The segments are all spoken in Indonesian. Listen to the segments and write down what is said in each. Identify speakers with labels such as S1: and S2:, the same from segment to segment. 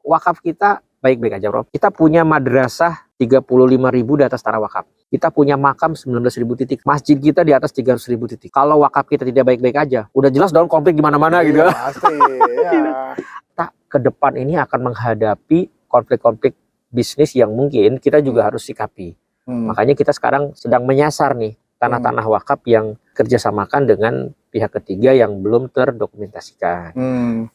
S1: wakaf kita baik-baik aja, Prof. Kita punya madrasah 35.000 di atas tanah wakaf. Kita punya makam 19.000 titik. Masjid kita di atas 300.000 titik. Kalau wakaf kita tidak baik-baik aja, udah jelas dong konflik di mana-mana gitu.
S2: Pasti, ya.
S1: Kita ke depan ini akan menghadapi konflik-konflik bisnis yang mungkin kita juga harus sikapi. Makanya kita sekarang sedang menyasar nih tanah-tanah wakaf yang kerjasamakan dengan pihak ketiga yang belum terdokumentasikan.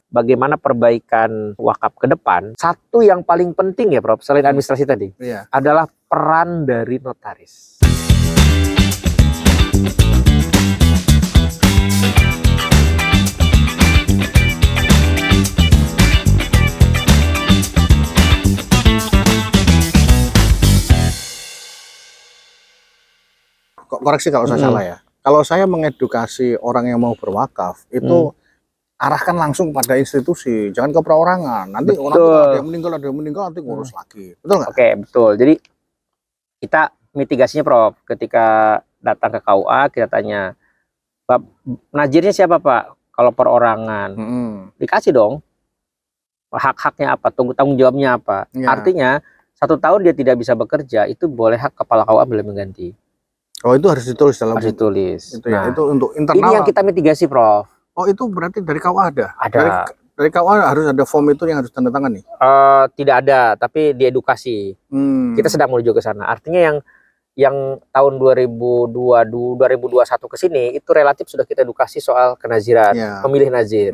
S1: Bagaimana perbaikan wakaf ke depan? Satu yang paling penting ya, Prof, selain administrasi tadi, adalah peran dari notaris.
S2: Koreksi kalau saya salah ya. Kalau saya mengedukasi orang yang mau berwakaf, itu arahkan langsung pada institusi, jangan ke perorangan. Nanti orang ada yang meninggal, nanti ngurus lagi. Betul nggak?
S1: Oke, betul. Jadi kita mitigasinya, Prof, ketika datang ke KUA, kita tanya, najirnya siapa, Pak? Kalau perorangan, dikasih dong hak-haknya apa, tanggung jawabnya apa. Artinya 1 tahun dia tidak bisa bekerja, itu boleh hak kepala KUA boleh mengganti.
S2: Oh, itu harus ditulis dalam
S1: harus ditulis.
S2: Itu ya, itu untuk internal.
S1: Ini yang kita mitigasi, Prof.
S2: Oh, itu berarti dari KUA ada?
S1: Ada.
S2: Dari KUA harus ada form itu yang harus tanda tangan nih?
S1: Tidak ada, tapi diedukasi. Kita sedang menuju ke sana. Artinya yang tahun 2021 ke sini itu relatif sudah kita edukasi soal kenaziran, pemilih nazir.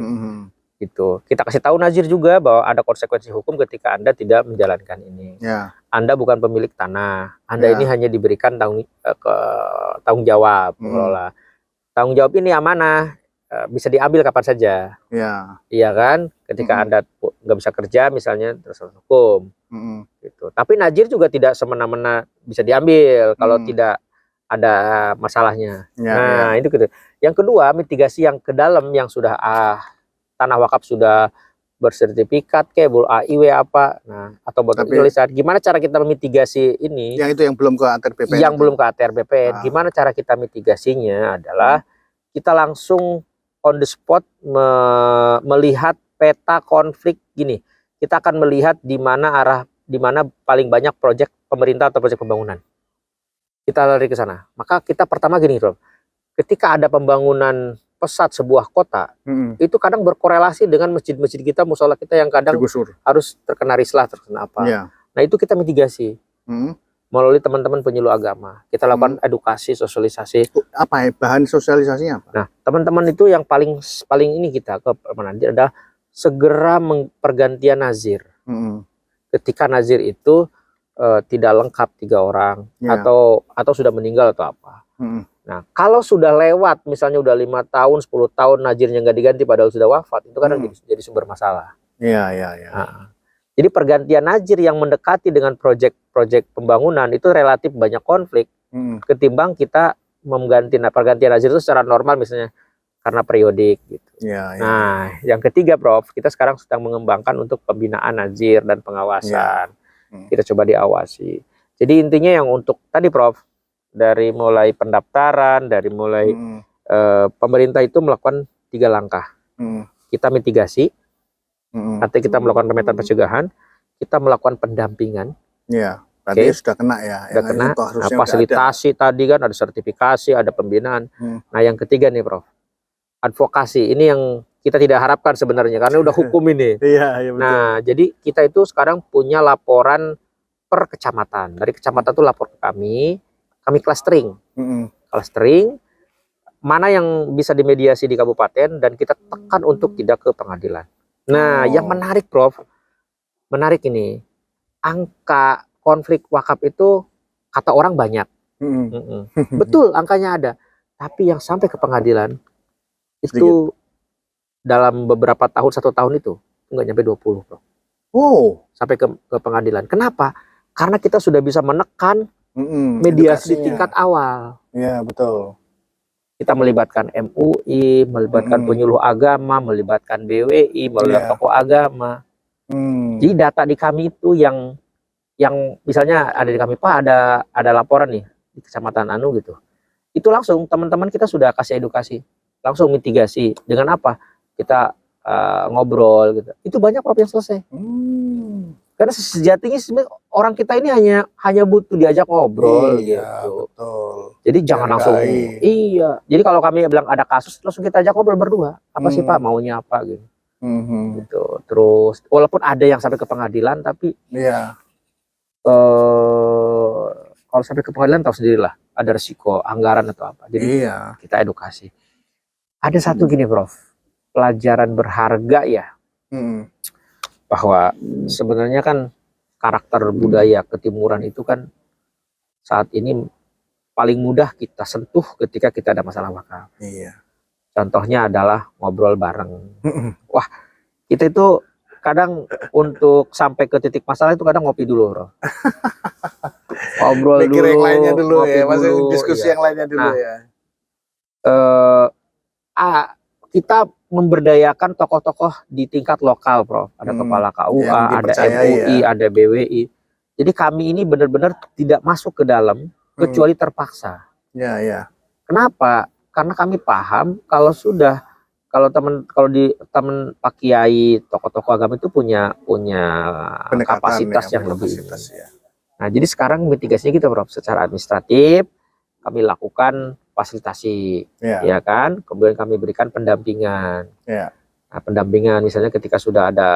S1: Gitu. Kita kasih tahu nazir juga bahwa ada konsekuensi hukum ketika Anda tidak menjalankan ini. Anda bukan pemilik tanah. Anda ini hanya diberikan tanggung jawab pengelola. Tanggung jawab ini amanah, bisa diambil kapan saja. Iya kan? Ketika Anda nggak bisa kerja misalnya terus hukum. Gitu. Tapi nazir juga tidak semena-mena bisa diambil kalau tidak ada masalahnya. Itu gitu. Yang kedua, mitigasi yang ke dalam yang sudah tanah wakaf sudah bersertifikat kayak AIW apa, atau tulisan. Gimana cara kita memitigasi ini?
S2: Yang itu yang belum ke ATR BPN.
S1: Yang belum ke ATR BPN. Gimana cara kita mitigasinya adalah kita langsung on the spot melihat peta konflik gini. Kita akan melihat di mana paling banyak proyek pemerintah atau proyek pembangunan. Kita lari ke sana. Maka kita pertama gini, Bro. Ketika ada pembangunan pesat sebuah kota, itu kadang berkorelasi dengan masjid-masjid kita, musola kita yang kadang harus terkena rislah, terkena apa. Nah, itu kita mitigasi melalui teman-teman penyuluh agama. Kita lakukan edukasi, sosialisasi.
S2: Apa ya, bahan sosialisasinya apa?
S1: Nah, teman-teman itu yang paling ini kita ke nazir adalah segera pergantian nazir. Ketika nazir itu tidak lengkap 3 orang atau sudah meninggal atau apa. Nah, kalau sudah lewat, misalnya udah 5 tahun, 10 tahun nazirnya nggak diganti padahal sudah wafat, itu kadang jadi sumber masalah. Nah, jadi pergantian nazir yang mendekati dengan proyek pembangunan itu relatif banyak konflik ketimbang kita pergantian nazir itu secara normal misalnya karena periodik gitu. Nah, yang ketiga, Prof, kita sekarang sedang mengembangkan untuk pembinaan nazir dan pengawasan. Kita coba diawasi. Jadi intinya yang untuk tadi, Prof, dari mulai pendaftaran, dari mulai pemerintah itu melakukan 3 langkah. Kita mitigasi, artinya kita melakukan pemetaan pencegahan, kita melakukan pendampingan.
S2: Tadi sudah kena ya.
S1: Sudah kena. Nah, fasilitasi tadi kan ada sertifikasi, ada pembinaan. Nah, yang ketiga nih, Prof, advokasi. Ini yang kita tidak harapkan sebenarnya karena udah hukum ini.
S2: Betul.
S1: Nah, jadi kita itu sekarang punya laporan per kecamatan. Dari kecamatan itu lapor ke kami clustering. Clustering mana yang bisa dimediasi di kabupaten dan kita tekan untuk tidak ke pengadilan. Nah, yang menarik, Prof, menarik ini, angka konflik wakaf itu kata orang banyak. Betul, angkanya ada. Tapi yang sampai ke pengadilan itu dalam beberapa tahun, 1 tahun itu nggak nyampe 20, Prof. Sampai ke pengadilan. Kenapa? Karena kita sudah bisa menekan mediasi di tingkat awal.
S2: Betul.
S1: Kita melibatkan MUI, melibatkan penyuluh agama, melibatkan BWI, melibatkan tokoh agama. Jadi data di kami itu yang misalnya ada di kami, Pak, ada laporan nih di kecamatan Anu gitu. Itu langsung teman-teman kita sudah kasih edukasi, langsung mitigasi dengan apa? Kita ngobrol gitu. Itu banyak, Prof, yang selesai. Karena sejatinya sebenarnya orang kita ini hanya butuh diajak ngobrol gitu.
S2: Betul.
S1: Jadi jangan langsung iya. Jadi kalau kami bilang ada kasus langsung kita ajak ngobrol berdua. Apa sih Pak maunya apa gitu. Gitu. Terus walaupun ada yang sampai ke pengadilan tapi kalau sampai ke pengadilan tahu sendirilah ada resiko anggaran atau apa. Jadi kita edukasi. Ada satu gini Prof, pelajaran berharga ya. Bahwa sebenarnya kan karakter budaya ketimuran itu kan saat ini paling mudah kita sentuh ketika kita ada masalah wakaf. Contohnya adalah ngobrol bareng. Wah, kita itu kadang untuk sampai ke titik masalah itu kadang ngopi dulu, bro. Ngobrol dulu,
S2: yang lainnya dulu ya, masih diskusi yang lainnya dulu
S1: nah,
S2: ya.
S1: Kita memberdayakan tokoh-tokoh di tingkat lokal, Prof. Ada kepala KUA, ada MUI, ada BWI. Jadi kami ini benar-benar tidak masuk ke dalam kecuali terpaksa. Kenapa? Karena kami paham kalau teman Pak Kiai, tokoh-tokoh agama itu punya kapasitas yang lebih. Nah, jadi sekarang mitigasinya gitu, Prof. Secara administratif kami lakukan fasilitasi, ya kan. Kemudian kami berikan pendampingan. Nah, pendampingan misalnya ketika sudah ada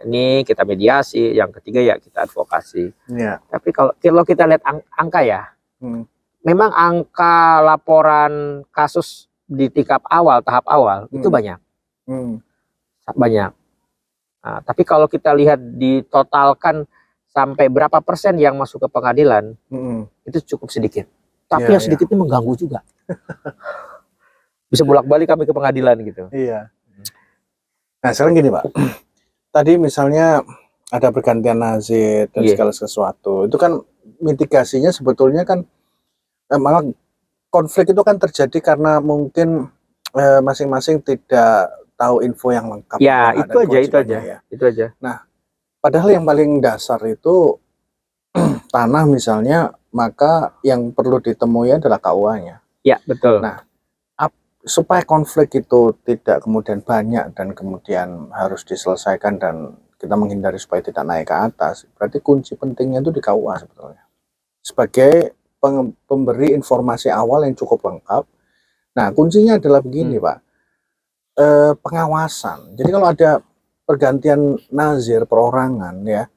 S1: ini kita mediasi, yang ketiga ya kita advokasi. Tapi kalau kita lihat angka ya, memang angka laporan kasus di tahap awal itu banyak, banyak. Nah, tapi kalau kita lihat ditotalkan sampai berapa persen yang masuk ke pengadilan, itu cukup sedikit. Tapi yang sedikit ini mengganggu juga. Bisa bolak-balik kami ke pengadilan gitu.
S2: Nah sekarang gini Pak, tadi misalnya ada pergantian nazir dan segala sesuatu, itu kan mitigasinya sebetulnya kan malah konflik itu kan terjadi karena mungkin masing-masing tidak tahu info yang lengkap.
S1: Ya itu aja.
S2: Nah padahal yang paling dasar itu tanah misalnya, maka yang perlu ditemui adalah KUA-nya.
S1: Ya, betul.
S2: Nah, supaya konflik itu tidak kemudian banyak dan kemudian harus diselesaikan dan kita menghindari supaya tidak naik ke atas, berarti kunci pentingnya itu di KUA sebetulnya. Sebagai pemberi informasi awal yang cukup lengkap. Nah, kuncinya adalah begini, Pak. Pengawasan. Jadi kalau ada pergantian nazir perorangan ya,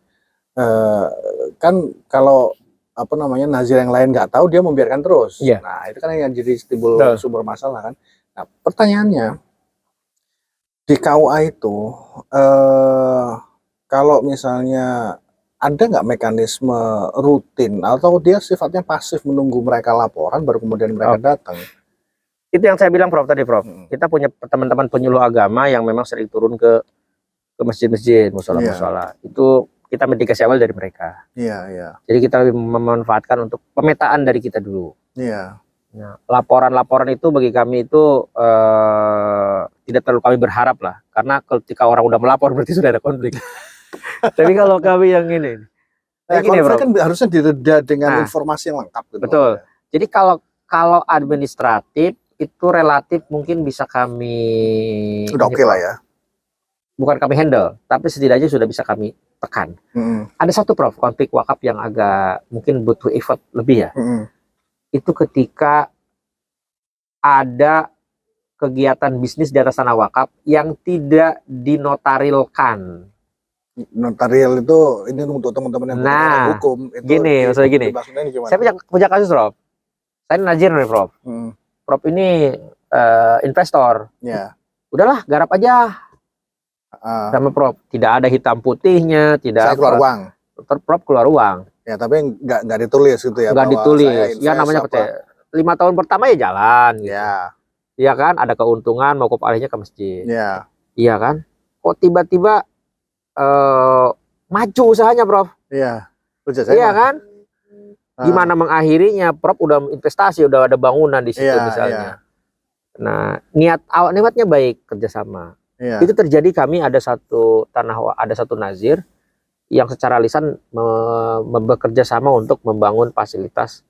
S2: kan kalau apa namanya nazir yang lain nggak tahu dia membiarkan terus. Nah itu kan yang jadi timbul sumber masalah kan. Nah pertanyaannya di KUA itu kalau misalnya ada nggak mekanisme rutin atau dia sifatnya pasif menunggu mereka laporan baru kemudian mereka datang?
S1: Itu yang saya bilang Prof tadi Prof. Kita punya teman-teman penyuluh agama yang memang sering turun ke masjid-masjid, musola-musola. Itu kita mitigasi awal dari mereka. Jadi kita memanfaatkan untuk pemetaan dari kita dulu. Nah, laporan-laporan itu bagi kami itu tidak terlalu kami berharap lah, karena ketika orang udah melapor berarti sudah ada konflik. Tapi kalau kami yang ini,
S2: konflik kan harusnya direda dengan informasi yang lengkap. Gitu.
S1: Betul. Jadi kalau administratif itu relatif mungkin bisa kami.
S2: Udah oke lah ya.
S1: Bukan kami handle, tapi setidaknya sudah bisa kami tekan. Ada satu Prof, konflik wakaf yang agak mungkin butuh effort lebih ya. Itu ketika ada kegiatan bisnis di atas tanah wakaf yang tidak dinotarilkan.
S2: Notarial itu ini untuk teman-teman yang hukum. Itu
S1: gini, maksudnya gini. Saya punya kasus Prof. Saya nazir nih Prof. Prof ini investor. Udahlah, garap aja. Sama Prof, tidak ada hitam putihnya, tidak.
S2: Saya keluar uang.
S1: Prof keluar uang.
S2: Ya tapi nggak ditulis gitu ya.
S1: Nggak ditulis. Ya namanya percaya. 5 tahun pertama ya jalan. Gitu. Iya kan, ada keuntungan mau alihnya ke masjid. Iya kan. Kok tiba-tiba maju usahanya Prof.
S2: Iya
S1: kan. Gimana mengakhirinya? Prof udah investasi, udah ada bangunan di situ misalnya. Nah niatnya baik, kerjasama. Itu terjadi kami ada satu nazir yang secara lisan bekerja sama untuk membangun fasilitas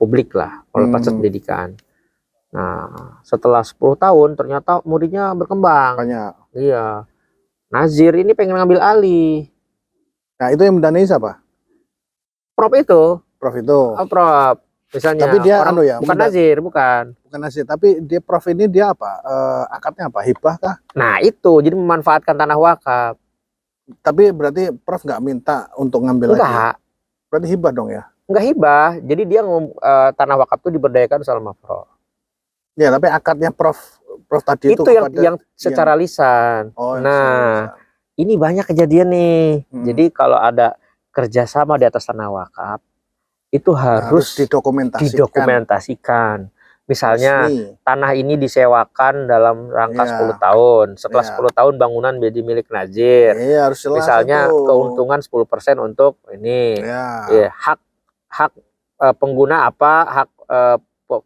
S1: publik lah, fasilitas pendidikan. Nah setelah 10 tahun ternyata muridnya berkembang.
S2: Banyak.
S1: Iya. Nazir ini pengen ngambil alih.
S2: Nah, itu yang mendanai siapa?
S1: Prop itu.
S2: Prof itu.
S1: Oh, Prop. Misalnya
S2: Tapi dia
S1: orang,
S2: ya,
S1: bukan nazir, bukan.
S2: Bukan nazir, tapi dia Prof ini dia apa? Akadnya apa? Hibah kah?
S1: Nah, itu jadi memanfaatkan tanah wakaf.
S2: Tapi berarti Prof nggak minta untuk ngambil lagi.
S1: Enggak.
S2: Berarti hibah dong ya?
S1: Enggak hibah. Jadi dia tanah wakaf itu diberdayakan sama Prop.
S2: Ya, tapi akadnya Prof tadi
S1: Itu yang secara lisan.
S2: Oh,
S1: nah, ini banyak kejadian nih. Jadi kalau ada kerjasama di atas tanah wakaf, itu harus didokumentasikan. Misalnya tanah ini disewakan dalam rangka 10 tahun. Setelah 10 tahun bangunan menjadi milik nazir.
S2: Harus jelas.
S1: Misalnya keuntungan 10% untuk ini. Hak pengguna apa, hak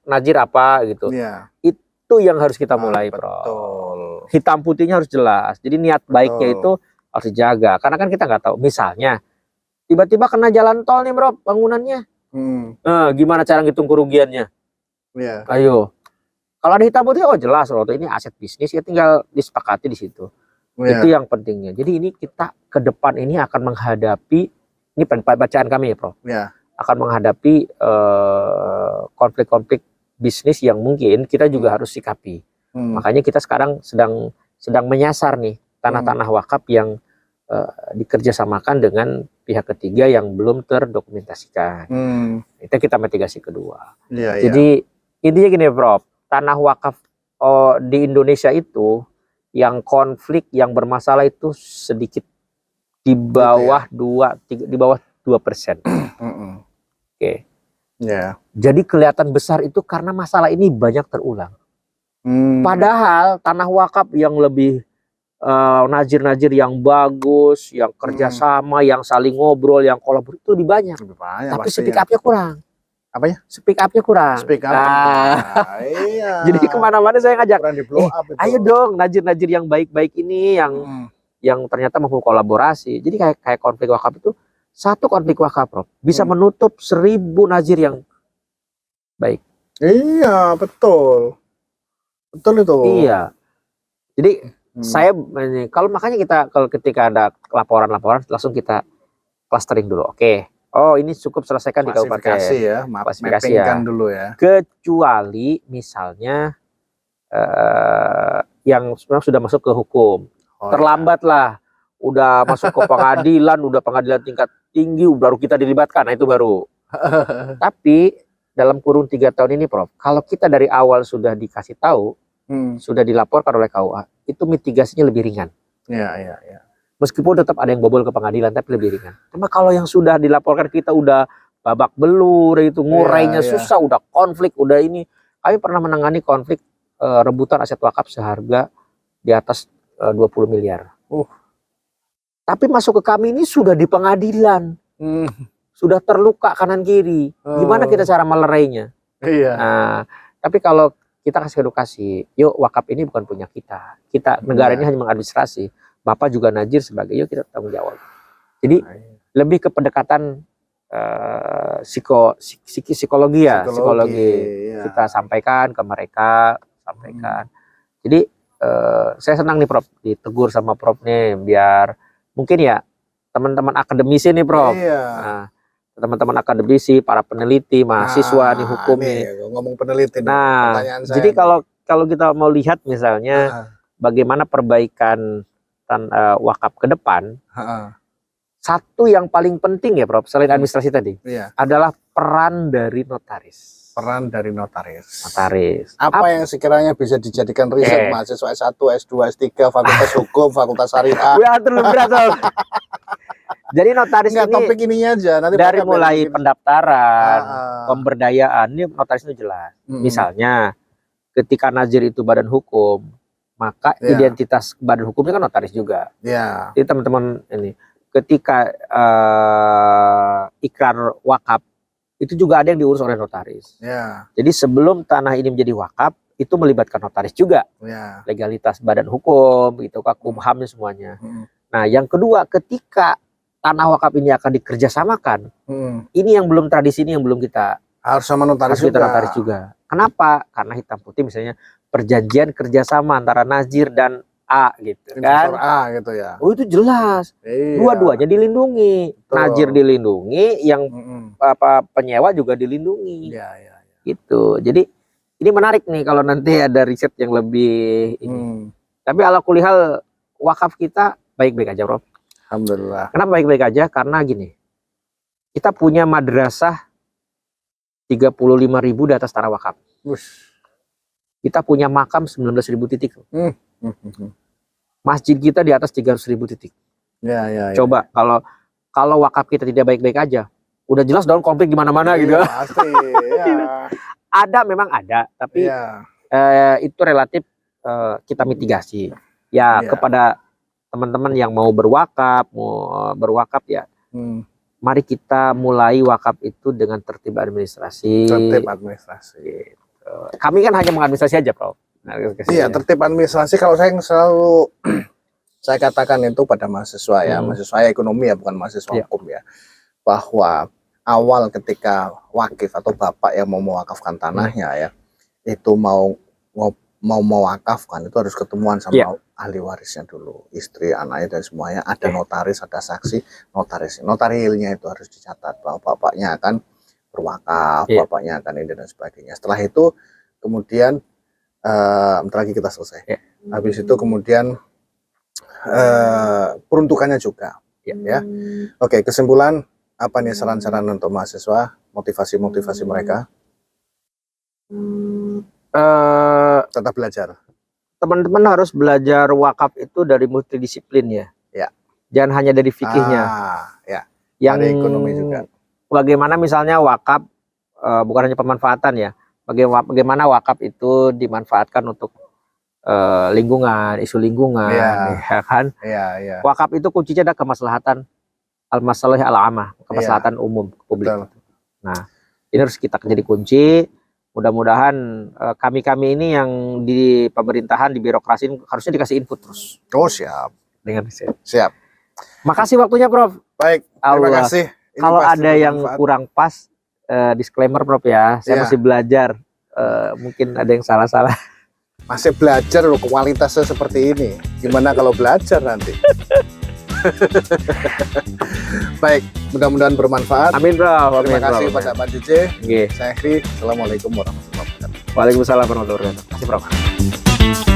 S1: nazir apa gitu. Itu yang harus kita mulai, Bro. Hitam putihnya harus jelas. Jadi niat baiknya itu harus dijaga. Karena kan kita nggak tahu. Misalnya tiba-tiba kena jalan tol nih, Bro, bangunannya. Gimana cara ngitung kerugiannya? Ayo. Kalau ada hitam putih, oh jelas loh, ini aset bisnis, ya tinggal disepakati di situ. Itu yang pentingnya. Jadi ini kita ke depan ini akan menghadapi, ini bacaan kami ya, Prof. Akan menghadapi konflik-konflik bisnis yang mungkin kita juga harus sikapi. Makanya kita sekarang sedang menyasar nih tanah-tanah wakaf yang dikerjasamakan dengan pihak ketiga yang belum terdokumentasikan. Itu kita mitigasi kedua. Jadi intinya gini, Prof, tanah wakaf di Indonesia itu yang konflik, yang bermasalah itu sedikit di bawah di bawah 2%. Oke. Jadi kelihatan besar itu karena masalah ini banyak terulang. Padahal tanah wakaf yang lebih nazir-nazir yang bagus, yang kerjasama, yang saling ngobrol, yang kolaborasi itu lebih banyak. Tapi speak up-nya kurang.
S2: Apanya?
S1: Speak up-nya kurang.
S2: Speak up. Iya.
S1: Jadi kemana-mana saya ngajak. Ayo dong, nazir-nazir yang baik-baik ini, yang ternyata mampu kolaborasi. Jadi kayak konflik wakaf itu, satu konflik wakaf, Prof, bisa menutup 1000 nazir yang baik.
S2: Iya, betul. Betul itu.
S1: Iya. Jadi saya kalau makanya kalau ketika ada laporan-laporan langsung kita clustering dulu. Oke. Oh, ini cukup selesaikan di kabupaten.
S2: Klasifikasi ya, mappingkan dulu ya.
S1: Kecuali misalnya yang sudah masuk ke hukum. Terlambat lah. Udah masuk ke pengadilan, udah pengadilan tingkat tinggi, baru kita dilibatkan. Nah, itu baru. Tapi dalam kurun 3 tahun ini, Prof, kalau kita dari awal sudah dikasih tahu, sudah dilaporkan oleh KUA, itu mitigasinya lebih ringan.
S2: Iya.
S1: Meskipun tetap ada yang bobol ke pengadilan, tapi lebih ringan. Cuma kalau yang sudah dilaporkan kita udah babak belur, itu ngurainya susah, udah konflik, udah ini. Kami pernah menangani konflik rebutan aset wakaf seharga di atas 20 miliar. Tapi masuk ke kami ini sudah di pengadilan. Sudah terluka kanan kiri. Gimana kita cara melerainya? Nah, tapi kalau kita kasih edukasi, yuk wakaf ini bukan punya kita. Negara ini hanya mengadministrasi. Bapak juga nazir sebagai, yuk kita tanggung jawab. Jadi lebih ke pendekatan psikologi ya, kita sampaikan ke mereka, Jadi saya senang nih, Prof, ditegur sama Prof nih, biar mungkin ya teman-teman akademisi nih, Prof. Nah, teman-teman akademisi, para peneliti, mahasiswa nih hukum nih.
S2: Ngomong peneliti.
S1: Nah, jadi kalau kita mau lihat misalnya bagaimana perbaikan wakaf ke depan, satu yang paling penting ya, Prof, selain administrasi tadi, adalah peran dari notaris.
S2: Apa yang sekiranya bisa dijadikan riset mahasiswa S1, S2, S3, Fakultas Hukum, Fakultas Syariah?
S1: Terlalu berat, Prof. Jadi notaris ini
S2: topik ininya aja, nanti
S1: dari mulai pendaftaran, pemberdayaan, ini notaris itu jelas. Misalnya ketika nazir itu badan hukum, maka identitas badan hukumnya kan notaris juga. Jadi teman-teman ini, ketika ikrar wakaf itu juga ada yang diurus oleh notaris. Jadi sebelum tanah ini menjadi wakaf, itu melibatkan notaris juga. Legalitas badan hukum, gitu, Kumhamnya semuanya. Nah, yang kedua, ketika tanah wakaf ini akan dikerjasamakan, ini yang belum tradisi, ini yang belum kita
S2: harus sama notaris
S1: juga. Kenapa? Karena hitam putih misalnya perjanjian kerjasama antara nazir dan A gitu
S2: Investor
S1: kan.
S2: A gitu ya.
S1: Oh itu jelas.
S2: Iya.
S1: Dua-duanya dilindungi.
S2: Betul.
S1: Najir dilindungi, yang
S2: Mm-mm.
S1: penyewa juga dilindungi.
S2: Iya, iya.
S1: Gitu. Jadi ini menarik nih kalau nanti ada riset yang lebih ini. Tapi ala kulihal wakaf kita baik-baik aja, Prof.
S2: Alhamdulillah.
S1: Kenapa baik-baik aja? Karena gini. Kita punya madrasah 35.000 di atas tanah wakaf.
S2: Wush.
S1: Kita punya makam 19.000 titik. Masjid kita di atas 300.000 titik.
S2: Ya, ya, ya.
S1: Coba kalau wakaf kita tidak baik-baik aja, udah jelas daun konflik di mana-mana gitu.
S2: Pasti, ya.
S1: Memang ada, tapi
S2: Ya.
S1: itu relatif kita mitigasi. Ya, kepada teman-teman yang mau berwakaf ya. Mari kita mulai wakaf itu dengan tertib administrasi.
S2: Tertib administrasi.
S1: Gitu. Kami kan hanya mengadministrasi aja, Prof.
S2: Iya, tertib administrasi. Kalau saya yang selalu saya katakan itu pada mahasiswa ya, mahasiswa ekonomi ya, bukan mahasiswa hukum ya, bahwa awal ketika wakif atau bapak yang mau mewakafkan tanahnya ya, itu mau mewakafkan itu harus ketemuan sama ahli warisnya dulu, istri, anaknya dan semuanya, ada notaris, ada saksi, notarilnya itu harus dicatat bahwa bapaknya akan berwakaf, bapaknya akan ini dan sebagainya. Setelah itu kemudian bentar lagi kita selesai. Habis itu kemudian peruntukannya juga. Ya. Oke, kesimpulan apa nih saran-saran untuk mahasiswa, motivasi mereka? Tetap belajar.
S1: Teman-teman harus belajar wakaf itu dari multidisiplin ya. Jangan hanya dari fikihnya. Yang
S2: dari ekonomi juga.
S1: Bagaimana misalnya wakaf bukan hanya pemanfaatan ya. Bagaimana wakaf itu dimanfaatkan untuk lingkungan, isu lingkungan, ya kan? Wakaf itu kuncinya ada kemaslahatan al-masalah al-amah, kemaslahatan umum publik. Betul. Nah, ini harus kita jadi kunci. Mudah-mudahan kami ini yang di pemerintahan, di birokrasi harusnya dikasih input terus.
S2: Oh, siap.
S1: Dengan riset.
S2: Siap.
S1: Makasih waktunya, Prof.
S2: Baik, terima kasih.
S1: Kalau ada yang kurang pas, disclaimer, Prof ya. Saya masih belajar. Mungkin ada yang salah-salah.
S2: Masih belajar loh, kualitasnya seperti ini. Gimana kalau belajar nanti? Baik, mudah-mudahan bermanfaat.
S1: Amin, Prof.
S2: Terima kasih pada Pak DJ. Saya Hri. Assalamualaikum warahmatullahi wabarakatuh.
S1: Waalaikumsalam warahmatullahi wabarakatuh. Terima kasih, Prof.